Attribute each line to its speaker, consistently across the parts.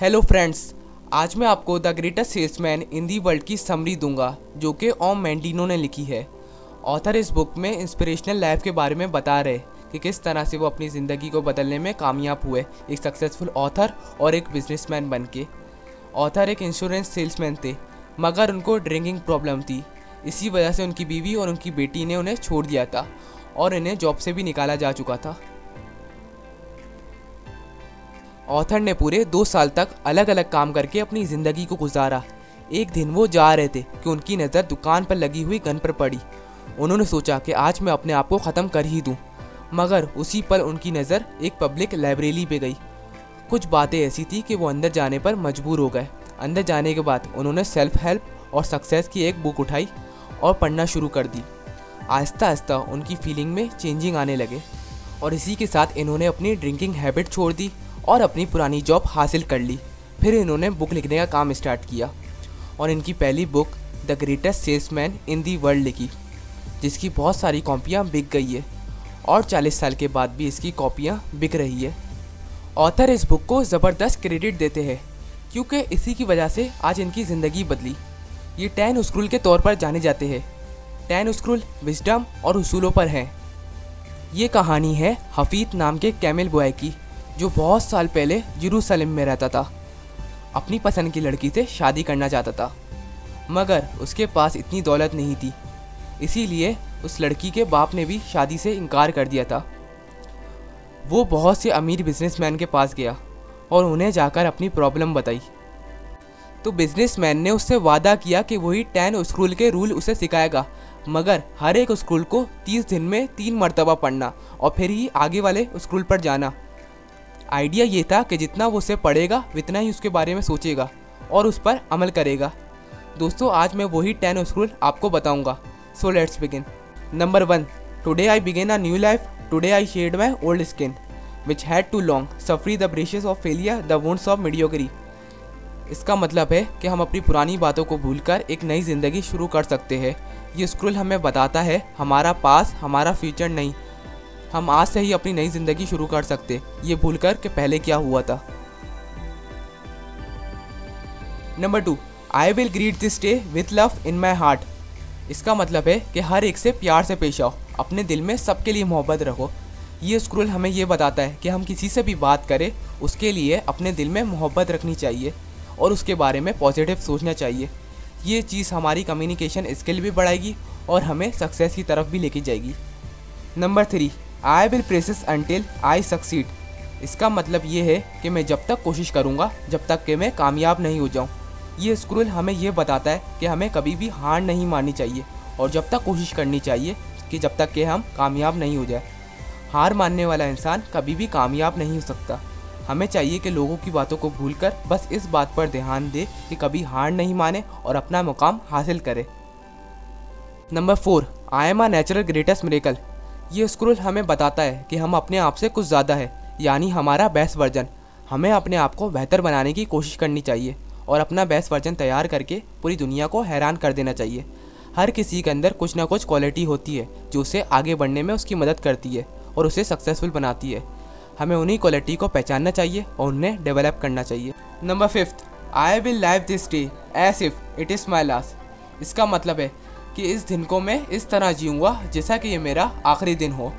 Speaker 1: Hello friends, आज मैं आपको the greatest salesman in the world की समरी दूंगा जो कि ओम मैंडिनो ने लिखी है। ऑथर इस बुक में इंस्पिरेशनल लाइफ के बारे में बता रहे कि किस तरह से वो अपनी ज़िंदगी को बदलने में कामयाब हुए एक सक्सेसफुल ऑथर और एक बिजनेसमैन बन के। ऑथर एक इंश्योरेंस सेल्समैन थे मगर उनको ड्रिंकिंग प्रॉब्लम थी। इसी वजह से उनकी बीवी और उनकी बेटी ने उन्हें छोड़ दिया था और इन्हें जॉब से भी निकाला जा चुका था। ऑथर ने पूरे 2 साल तक अलग अलग काम करके अपनी ज़िंदगी को गुजारा। एक दिन वो जा रहे थे कि उनकी नज़र दुकान पर लगी हुई गन पर पड़ी। उन्होंने सोचा कि आज मैं अपने आप को ख़त्म कर ही दूं, मगर उसी पल उनकी नज़र एक पब्लिक लाइब्रेरी पे गई। कुछ बातें ऐसी थी कि वो अंदर जाने पर मजबूर हो गए। अंदर जाने के बाद उन्होंने सेल्फ हेल्प और सक्सेस की एक बुक उठाई और पढ़ना शुरू कर दी। आहिस्ता आहिस्ता उनकी फीलिंग में चेंजिंग आने लगे और इसी के साथ इन्होंने अपनी ड्रिंकिंग हैबिट छोड़ दी और अपनी पुरानी जॉब हासिल कर ली। फिर इन्होंने बुक लिखने का काम स्टार्ट किया और इनकी पहली book the greatest salesman in the world लिखी, जिसकी बहुत सारी कॉपियाँ बिक गई है और 40 साल के बाद भी इसकी कॉपियाँ बिक रही है। ऑथर इस बुक को ज़बरदस्त क्रेडिट देते हैं क्योंकि इसी की वजह से आज इनकी ज़िंदगी बदली। ये 10 स्क्रूल के तौर पर जाने जाते हैं। 10 स्क्रूल विजडम और उसूलों पर हैं। ये कहानी है हफीद नाम के कैमल बॉय की, जो बहुत साल पहले यरूशलेम में रहता था। अपनी पसंद की लड़की से शादी करना चाहता था मगर उसके पास इतनी दौलत नहीं थी, इसीलिए उस लड़की के बाप ने भी शादी से इनकार कर दिया था। वो बहुत से अमीर बिजनेसमैन के पास गया और उन्हें जाकर अपनी प्रॉब्लम बताई। तो बिजनेसमैन ने उससे वादा किया कि वही 10 स्क्रूल के रूल उसे सिखाएगा, मगर हर एक स्क्रूल को 30 दिन में 3 मरतबा पढ़ना और फिर ही आगे वाले स्क्रूल पर जाना। आइडिया ये था कि जितना वो उसे पढ़ेगा उतना ही उसके बारे में सोचेगा और उस पर अमल करेगा। दोस्तों, आज मैं वही 10 स्क्रूल आपको बताऊंगा। So let's begin. Number 1, today I begin a new life. Today I shed my old skin which had too long suffered the bruises of failure the wounds of mediocrity. इसका मतलब है कि हम अपनी पुरानी बातों को भूलकर एक नई ज़िंदगी शुरू कर सकते हैं। ये स्क्रूल हमें बताता है हमारा पास हमारा फ्यूचर नहीं, हम आज से ही अपनी नई ज़िंदगी शुरू कर सकते, ये भूलकर कि पहले क्या हुआ था। Number 2, I will greet this day with love in my heart. इसका मतलब है कि हर एक से प्यार से पेश आओ, अपने दिल में सबके लिए मोहब्बत रखो। ये स्क्रूल हमें ये बताता है कि हम किसी से भी बात करें उसके लिए अपने दिल में मोहब्बत रखनी चाहिए और उसके बारे में पॉजिटिव सोचना चाहिए। ये चीज़ हमारी कम्युनिकेशन स्किल भी बढ़ाएगी और हमें सक्सेस की तरफ भी लेके जाएगी। Number 3, I will presses until I succeed. इसका मतलब ये है कि मैं जब तक कोशिश करूँगा जब तक कि मैं कामयाब नहीं हो जाऊँ। ये स्क्रूल हमें ये बताता है कि हमें कभी भी हार नहीं माननी चाहिए और जब तक कोशिश करनी चाहिए कि जब तक कि हम कामयाब नहीं हो जाए। हार मानने वाला इंसान कभी भी कामयाब नहीं हो सकता। हमें चाहिए कि लोगों की बातों को भूलकर बस इस बात पर ध्यान दे कि कभी हार नहीं माने और अपना मुकाम हासिल करे। Number 4, I am a natural greatest miracle. ये स्क्रूल हमें बताता है कि हम अपने आप से कुछ ज़्यादा है, यानी हमारा बेस्ट वर्जन। हमें अपने आप को बेहतर बनाने की कोशिश करनी चाहिए और अपना बेस्ट वर्जन तैयार करके पूरी दुनिया को हैरान कर देना चाहिए। हर किसी के अंदर कुछ ना कुछ क्वालिटी होती है जो उसे आगे बढ़ने में उसकी मदद करती है और उसे सक्सेसफुल बनाती है। हमें उन्हीं क्वालिटी को पहचानना चाहिए और उन्हें डेवलप करना चाहिए। Number 5, I will live this day as if it is my last. इसका मतलब है कि इस दिन को मैं इस तरह जीऊँगा जैसा कि ये मेरा आखिरी दिन हो।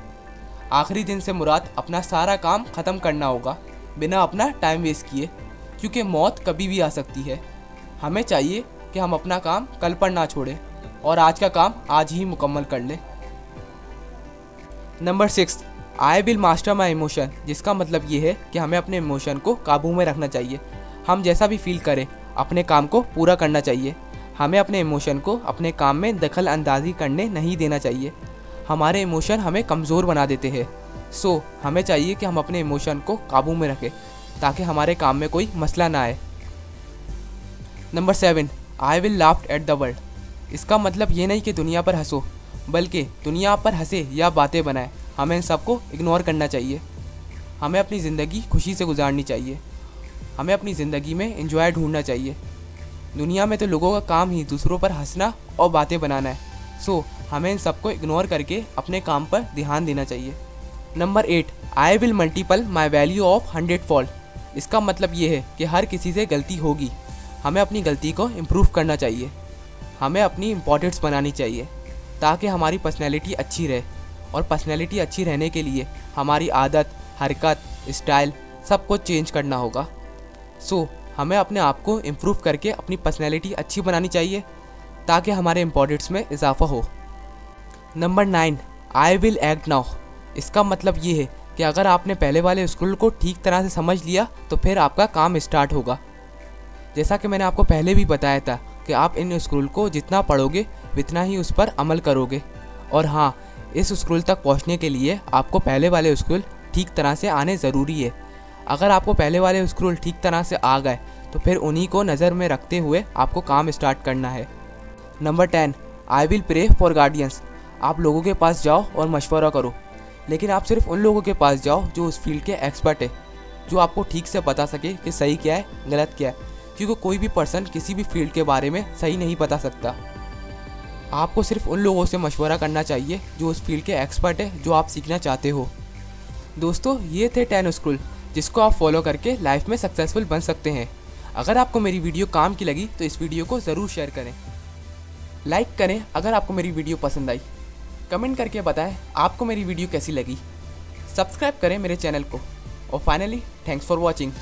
Speaker 1: आखिरी दिन से मुराद अपना सारा काम ख़त्म करना होगा बिना अपना टाइम वेस्ट किए, क्योंकि मौत कभी भी आ सकती है। हमें चाहिए कि हम अपना काम कल पर ना छोड़ें और आज का काम आज ही मुकम्मल कर लें। Number 6, I will master my emotion. जिसका मतलब ये है कि हमें अपने इमोशन को काबू में रखना चाहिए। हम जैसा भी फील करें अपने काम को पूरा करना चाहिए। हमें अपने इमोशन को अपने काम में दखल अंदाजी करने नहीं देना चाहिए। हमारे इमोशन हमें कमज़ोर बना देते हैं। सो हमें चाहिए कि हम अपने इमोशन को काबू में रखें ताकि हमारे काम में कोई मसला ना आए। Number 7, I will laughed at the world. इसका मतलब ये नहीं कि दुनिया पर हंसो, बल्कि दुनिया पर हंसे या बातें बनाए, हमें इन सबको इग्नोर करना चाहिए। हमें अपनी ज़िंदगी खुशी से गुजारनी चाहिए। हमें अपनी ज़िंदगी में एंजॉय ढूंढना चाहिए। दुनिया में तो लोगों का काम ही दूसरों पर हंसना और बातें बनाना है। सो हमें इन सबको इग्नोर करके अपने काम पर ध्यान देना चाहिए। Number 8, I will multiple my value of 100 fold. इसका मतलब ये है कि हर किसी से गलती होगी, हमें अपनी गलती को इम्प्रूव करना चाहिए, हमें अपनी इम्पोर्टेंस बनानी चाहिए ताकि हमारी पर्सनैलिटी अच्छी रहे। और पर्सनैलिटी अच्छी रहने के लिए हमारी आदत, हरकत, स्टाइल सब कुछ चेंज करना होगा। सो हमें अपने आप को इम्प्रूव करके अपनी पर्सनैलिटी अच्छी बनानी चाहिए ताकि हमारे इम्पोर्टेंस में इजाफा हो। Number 9, I will act now. इसका मतलब ये है कि अगर आपने पहले वाले स्कूल को ठीक तरह से समझ लिया तो फिर आपका काम स्टार्ट होगा। जैसा कि मैंने आपको पहले भी बताया था कि आप इन स्कूल को जितना पढ़ोगे उतना ही उस पर अमल करोगे। और हाँ, इस स्कूल तक पहुंचने के लिए आपको पहले वाले स्कूल ठीक तरह से आने ज़रूरी है। अगर आपको पहले वाले स्कूल ठीक तरह से आ गए तो फिर उन्हीं को नज़र में रखते हुए आपको काम स्टार्ट करना है। Number 10, I will pray for guardians. आप लोगों के पास जाओ और मशवरा करो, लेकिन आप सिर्फ उन लोगों के पास जाओ जो उस फील्ड के एक्सपर्ट है, जो आपको ठीक से बता सके कि सही क्या है, गलत क्या है, क्योंकि कोई भी पर्सन किसी भी फील्ड के बारे में सही नहीं बता सकता। आपको सिर्फ उन लोगों से मशवरा करना चाहिए जो उस फील्ड के एक्सपर्ट है, जो आप सीखना चाहते हो। दोस्तों, ये थे 10 स्कूल जिसको आप फॉलो करके लाइफ में सक्सेसफुल बन सकते हैं। अगर आपको मेरी वीडियो काम की लगी तो इस वीडियो को ज़रूर शेयर करें, लाइक करें अगर आपको मेरी वीडियो पसंद आई, कमेंट करके बताएं आपको मेरी वीडियो कैसी लगी, सब्सक्राइब करें मेरे चैनल को, और फाइनली थैंक्स फॉर वॉचिंग।